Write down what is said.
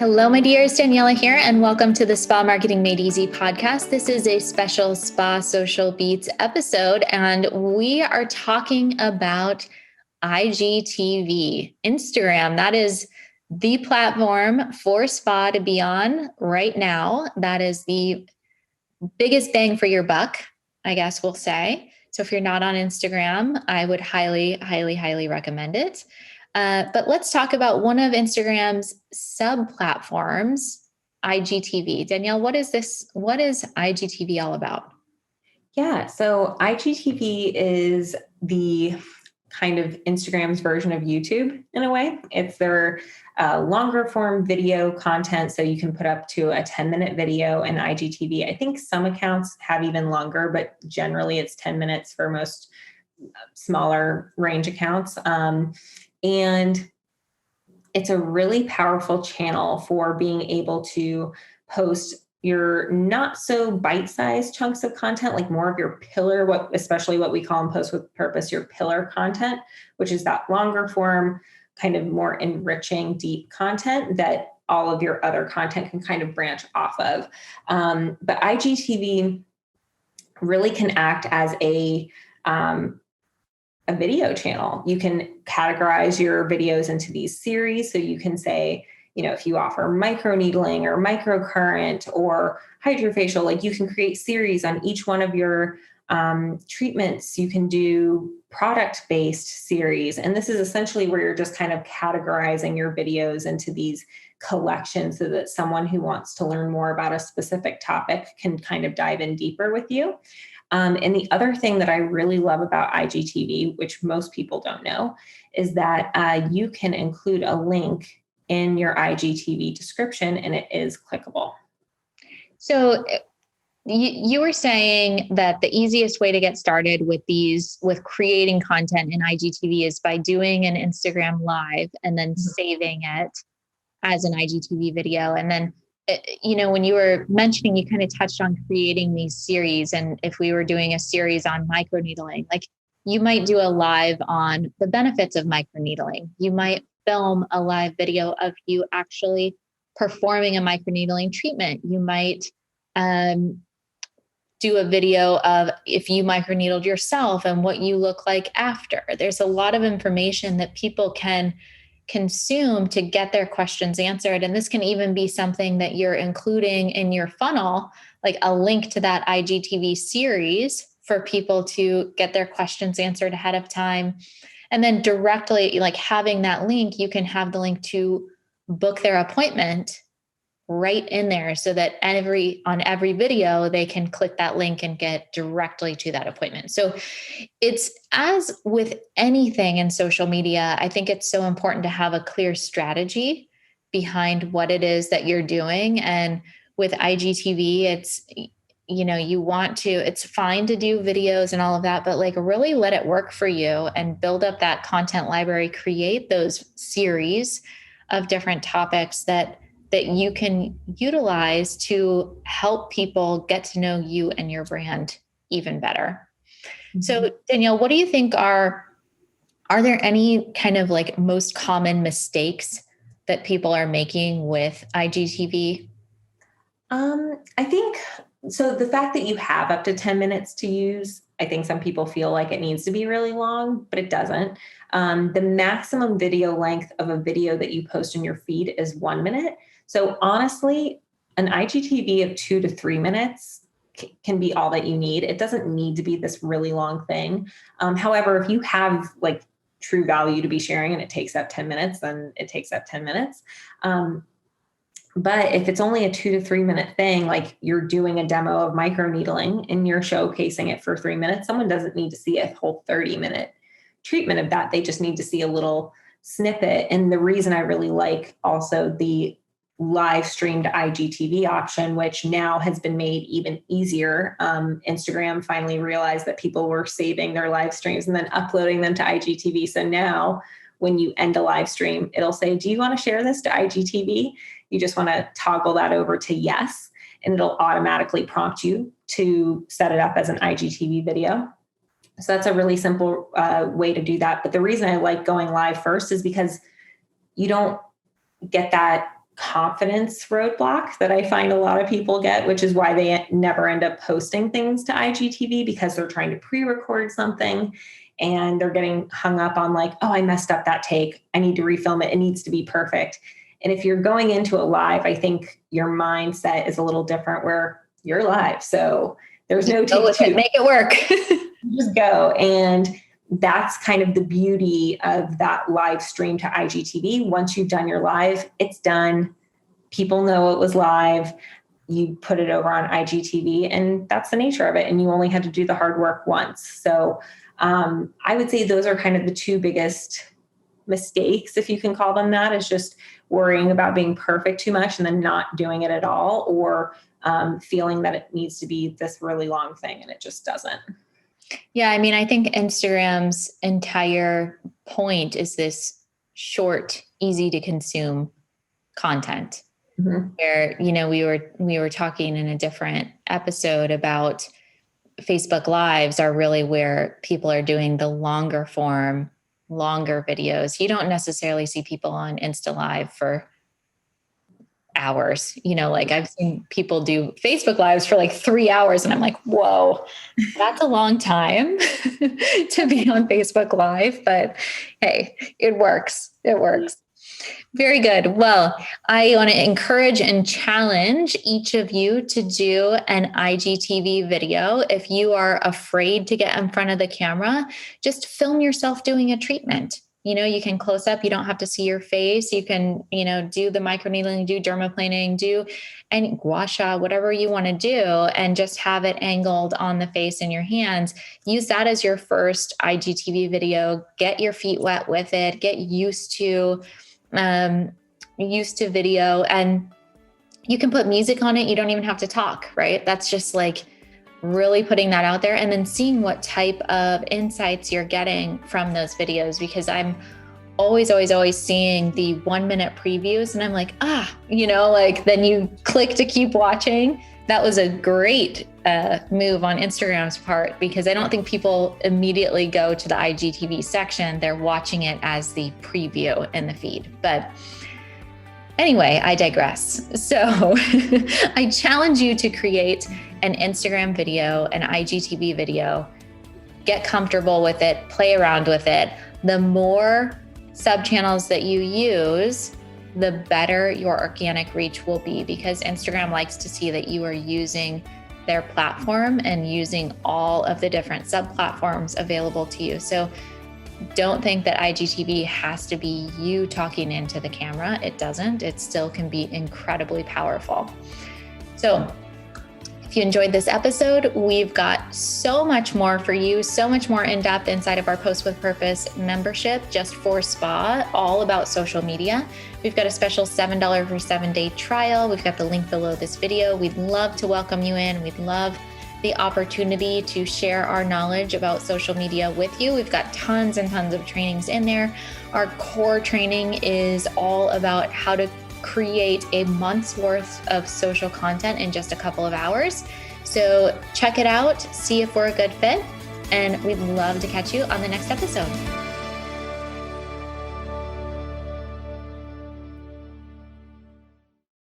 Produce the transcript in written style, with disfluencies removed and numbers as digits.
Hello, my dears. Daniela here, and welcome to the Spa Marketing Made Easy podcast. This is a special Spa Social Beats episode, and we are talking about IGTV, Instagram. That is the platform for spa to be on right now. That is the biggest bang for your buck, I guess we'll say. So if you're not on Instagram, I would highly, highly, highly recommend it. But let's talk about one of Instagram's sub platforms, IGTV. Danielle, what is this? What is IGTV all about? Yeah, so IGTV is the kind of Instagram's version of YouTube in a way. It's their longer form video content. So you can put up to a 10-minute video in IGTV. I think some accounts have even longer, but generally it's 10 minutes for most smaller range accounts. And it's a really powerful channel for being able to post your not so bite-sized chunks of content, like more of your pillar, especially what we call in Post with Purpose, your pillar content, which is that longer form, kind of more enriching, deep content that all of your other content can kind of branch off of. But IGTV really can act as a video channel. You can categorize your videos into these series. So you can say, if you offer microneedling or microcurrent or hydrofacial, like you can create series on each one of your treatments. You can do product-based series. And this is essentially where you're just kind of categorizing your videos into these collections so that someone who wants to learn more about a specific topic can kind of dive in deeper with you. And the other thing that I really love about IGTV, which most people don't know, is that you can include a link in your IGTV description and it is clickable. So you were saying that the easiest way to get started with creating content in IGTV is by doing an Instagram live and then saving it as an IGTV video. And then when you were mentioning, you kind of touched on creating these series. And if we were doing a series on microneedling, like you might do a live on the benefits of microneedling. You might film a live video of you actually performing a microneedling treatment. You might do a video of if you microneedled yourself and what you look like after. There's a lot of information that people can consume to get their questions answered. And this can even be something that you're including in your funnel, like a link to that IGTV series for people to get their questions answered ahead of time. And then directly, like having that link, you can have the link to book their appointment right in there so that on every video, they can click that link and get directly to that appointment. So it's as with anything in social media, I think it's so important to have a clear strategy behind what it is that you're doing. And with IGTV, it's, it's fine to do videos and all of that, but like really let it work for you and build up that content library, create those series of different topics that you can utilize to help people get to know you and your brand even better. Mm-hmm. So Danielle, what do you think are there any kind of like most common mistakes that people are making with IGTV? I think, so the fact that you have up to 10 minutes to use, I think some people feel like it needs to be really long, but it doesn't. The maximum video length of a video that you post in your feed is 1 minute. So honestly, an IGTV of 2 to 3 minutes can be all that you need. It doesn't need to be this really long thing. However, if you have like true value to be sharing and it takes up 10 minutes, then it takes up 10 minutes. But if it's only a 2 to 3 minute thing, like you're doing a demo of microneedling and you're showcasing it for 3 minutes, someone doesn't need to see a whole 30-minute treatment of that. They just need to see a little snippet. And the reason I really like also the live streamed IGTV option, which now has been made even easier. Instagram finally realized that people were saving their live streams and then uploading them to IGTV. So now when you end a live stream, it'll say, do you want to share this to IGTV? You just want to toggle that over to yes, and it'll automatically prompt you to set it up as an IGTV video. So that's a really simple way to do that. But the reason I like going live first is because you don't get that confidence roadblock that I find a lot of people get, which is why they never end up posting things to IGTV, because they're trying to pre-record something and they're getting hung up on like, oh, I messed up that take. I need to refilm it. It needs to be perfect. And if you're going into a live, I think your mindset is a little different where you're live. So there's no take two. Make it work. Just go. And that's kind of the beauty of that live stream to IGTV. Once you've done your live, it's done. People know it was live. You put it over on IGTV, and that's the nature of it. And you only had to do the hard work once. So I would say those are kind of the two biggest mistakes, if you can call them that, is just worrying about being perfect too much and then not doing it at all, or feeling that it needs to be this really long thing and it just doesn't. Yeah. I mean, I think Instagram's entire point is this short, easy to consume content. Mm-hmm. Where, we were talking in a different episode about Facebook Lives are really where people are doing the longer form, longer videos. You don't necessarily see people on Insta Live for hours. Like I've seen people do Facebook Lives for like 3 hours and I'm like, whoa, that's a long time to be on Facebook Live. But hey, it works. It works. Very good. Well, I want to encourage and challenge each of you to do an IGTV video. If you are afraid to get in front of the camera, just film yourself doing a treatment. You can close up. You don't have to see your face. You can, do the microneedling, do dermaplaning, do any gua sha, whatever you want to do, and just have it angled on the face and your hands. Use that as your first IGTV video. Get your feet wet with it. Get used to video, and you can put music on it. You don't even have to talk, right? That's just like really putting that out there and then seeing what type of insights you're getting from those videos, because I'm always seeing the 1 minute previews and I'm like, then you click to keep watching. That was a great move on Instagram's part, because I don't think people immediately go to the IGTV section. They're watching it as the preview in the feed. But anyway, I digress. So I challenge you to create an Instagram video, an IGTV video, get comfortable with it, play around with it. The more sub-channels that you use, the better your organic reach will be, because Instagram likes to see that you are using their platform and using all of the different sub-platforms available to you. So don't think that IGTV has to be you talking into the camera. It doesn't. It still can be incredibly powerful. So if you enjoyed this episode, we've got so much more for you, so much more in depth inside of our Post with Purpose membership just for spa, all about social media. We've got a special $7 for 7-day trial. We've got the link below this video. We'd love to welcome you in. We'd love the opportunity to share our knowledge about social media with you. We've got tons and tons of trainings in there. Our core training is all about how to create a month's worth of social content in just a couple of hours. So check it out, see if we're a good fit, and we'd love to catch you on the next episode.